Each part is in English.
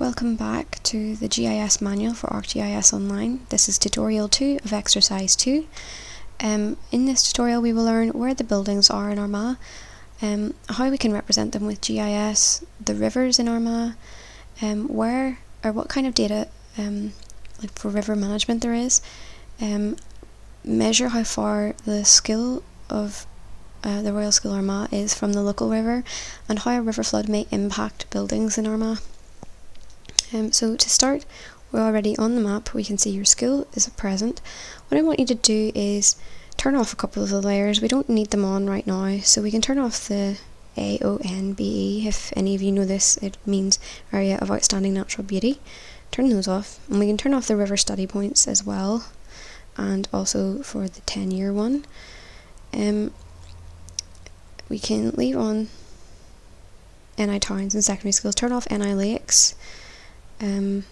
Welcome back to the GIS manual for ArcGIS Online. This is tutorial 2 of exercise 2. In this tutorial we will learn where the buildings are in Armagh, how we can represent them with GIS, the rivers in Armagh, where or what kind of data like for river management there is, measure how far the skill of the Royal School Armagh is from the local river, and how a river flood may impact buildings in Armagh. So to start, we're already on the map. We can see your school is present. What I want you to do is turn off a couple of the layers. We don't need them on right now, so we can turn off the AONBE. If any of you know this, it means Area of Outstanding Natural Beauty. Turn those off, and we can turn off the river study points as well, and also for the 10-year one. We can leave on NI towns and secondary schools, turn off NI lakes, and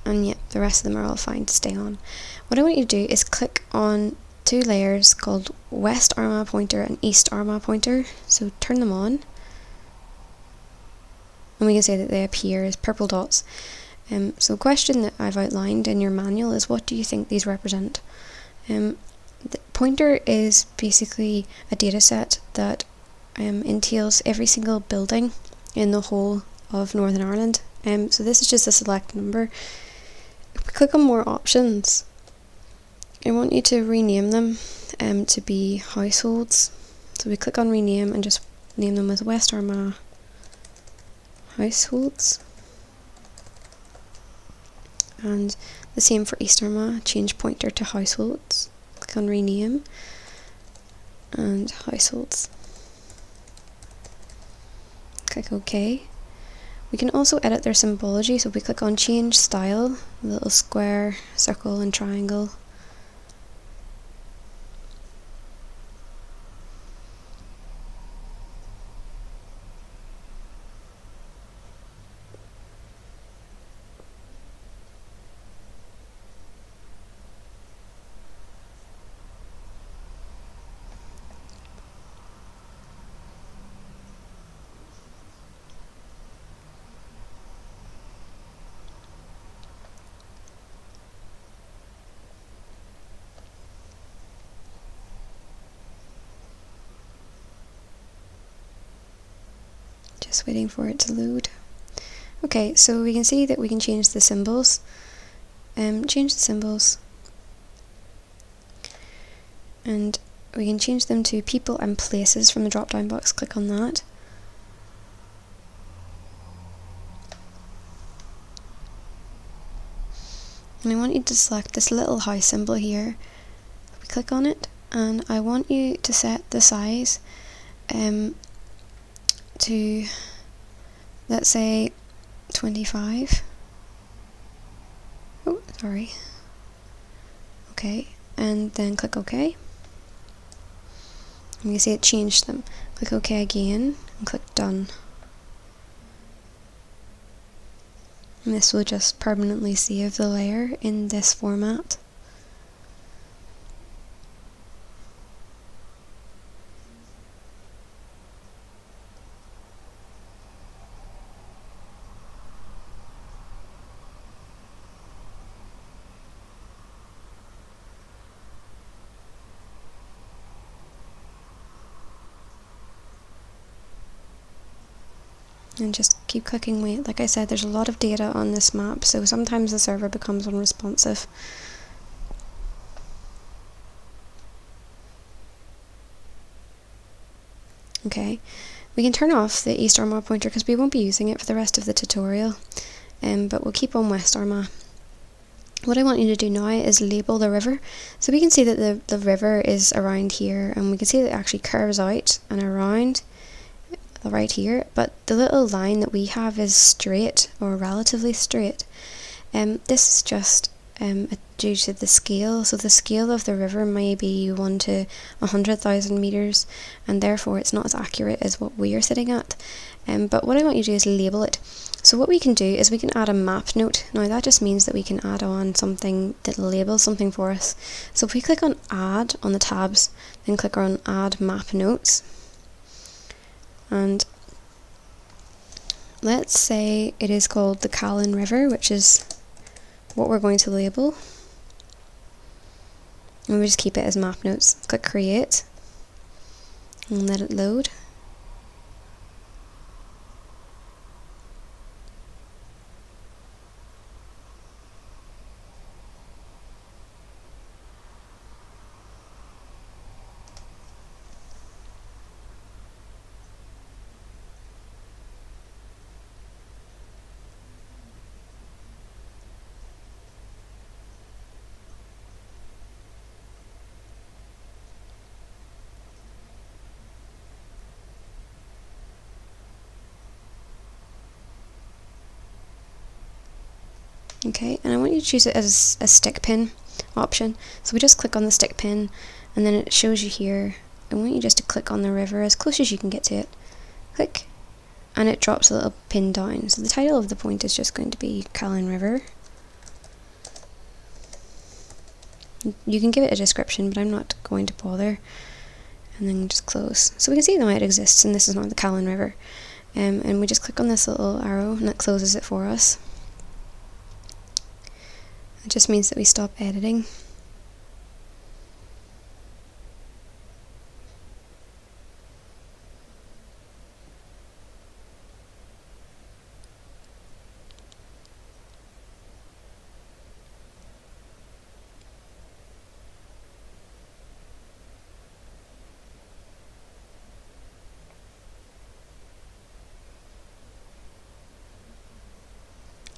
yeah, the rest of them are all fine to stay on. What I want you to do is click on two layers called West Armagh Pointer and East Armagh Pointer, so turn them on, and we can say that they appear as purple dots. So the question that I've outlined in your manual is, what do you think these represent? The pointer is basically a data set that entails every single building in the whole of Northern Ireland. So this is just a select number. If we click on more options, I want you to rename them to be households. So we click on rename and just name them as West Armagh households. And the same for East Armagh, change pointer to households. Click on rename and households. Click OK. We can also edit their symbology, so we click on change style, the little square, circle and triangle. Just waiting for it to load. Okay, so we can see that we can change the symbols. Change the symbols. And we can change them to people and places from the drop down box. Click on that. And I want you to select this little house symbol here. We click on it, and I want you to set the size to, let's say, 25. Oh, sorry. Okay, and then click OK. And you see it changed them. Click OK again and click Done. And this will just permanently save the layer in this format. And just keep clicking wait. Like I said, there's a lot of data on this map, so sometimes the server becomes unresponsive. Okay, we can turn off the East Armagh pointer because we won't be using it for the rest of the tutorial, but we'll keep on West Armagh. What I want you to do now is label the river. So we can see that the river is around here, and we can see that it actually curves out and around right here, but the little line that we have is straight, or relatively straight. This is just due to the scale. So the scale of the river may be 1 to 100,000 meters, and therefore it's not as accurate as what we are sitting at. But what I want you to do is label it. So what we can do is we can add a map note. Now that just means that we can add on something that labels something for us. So if we click on Add on the tabs, then click on Add Map Notes, and let's say it is called the Callan River, which is what we're going to label. And we just keep it as map notes. Click create and let it load. Okay, and I want you to choose it as a stick pin option. So we just click on the stick pin, and then it shows you here. I want you just to click on the river as close as you can get to it. Click, and it drops a little pin down. So the title of the point is just going to be Callan River. You can give it a description, but I'm not going to bother. And then just close. So we can see now it exists, and this is not the Callan River. And we just click on this little arrow, and it closes it for us. It just means that we stop editing.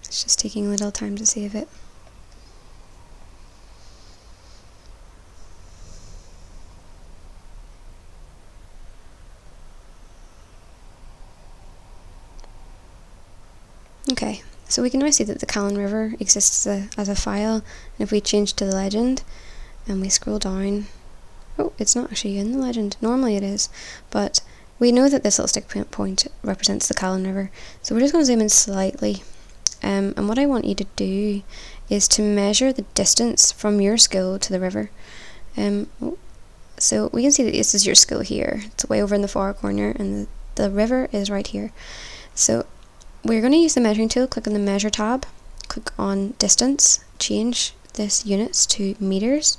It's just taking a little time to save it. Okay, so we can now see that the Callan River exists as a file, and if we change to the legend and we scroll down, oh, it's not actually in the legend. Normally it is, but we know that this little stick point represents the Callan River, so we're just going to zoom in slightly. And what I want you to do is to measure the distance from your school to the river. So we can see that this is your school here. It's way over in the far corner, and the river is right here. So we're going to use the measuring tool. Click on the measure tab, click on distance, change this units to meters,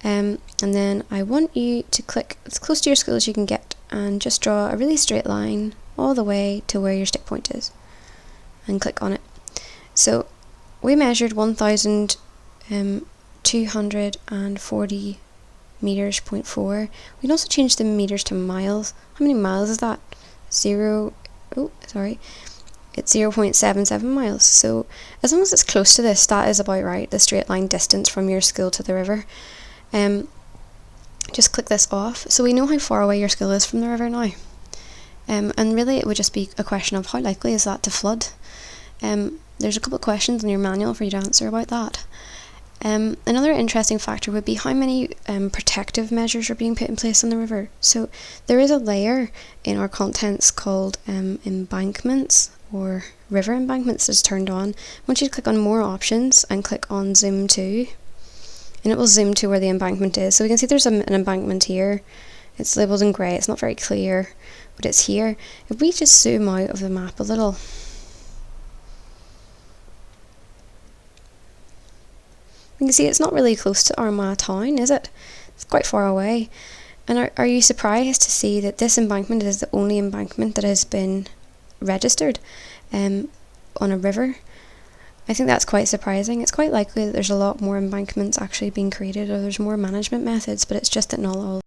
and then I want you to click as close to your school as you can get and just draw a really straight line all the way to where your stick point is, and click on it. So we measured 1,240 meters, 0.4. We can also change the meters to miles. How many miles is that? It's 0.77 miles. So as long as it's close to this, that is about right, the straight line distance from your school to the river. Just click this off, so we know how far away your school is from the river now. And really it would just be a question of how likely is that to flood. There's a couple of questions in your manual for you to answer about that. Another interesting factor would be how many protective measures are being put in place on the river. So there is a layer in our contents called embankments, or river embankments, that's turned on. I want you to click on more options and click on zoom to, and it will zoom to where the embankment is. So we can see there's an embankment here. It's labelled in grey, it's not very clear, but it's here. If we just zoom out of the map a little, you can see it's not really close to Armagh town, is it? It's quite far away. And are you surprised to see that this embankment is the only embankment that has been registered on a river? I think that's quite surprising. It's quite likely that there's a lot more embankments actually being created, or there's more management methods, but it's just that not all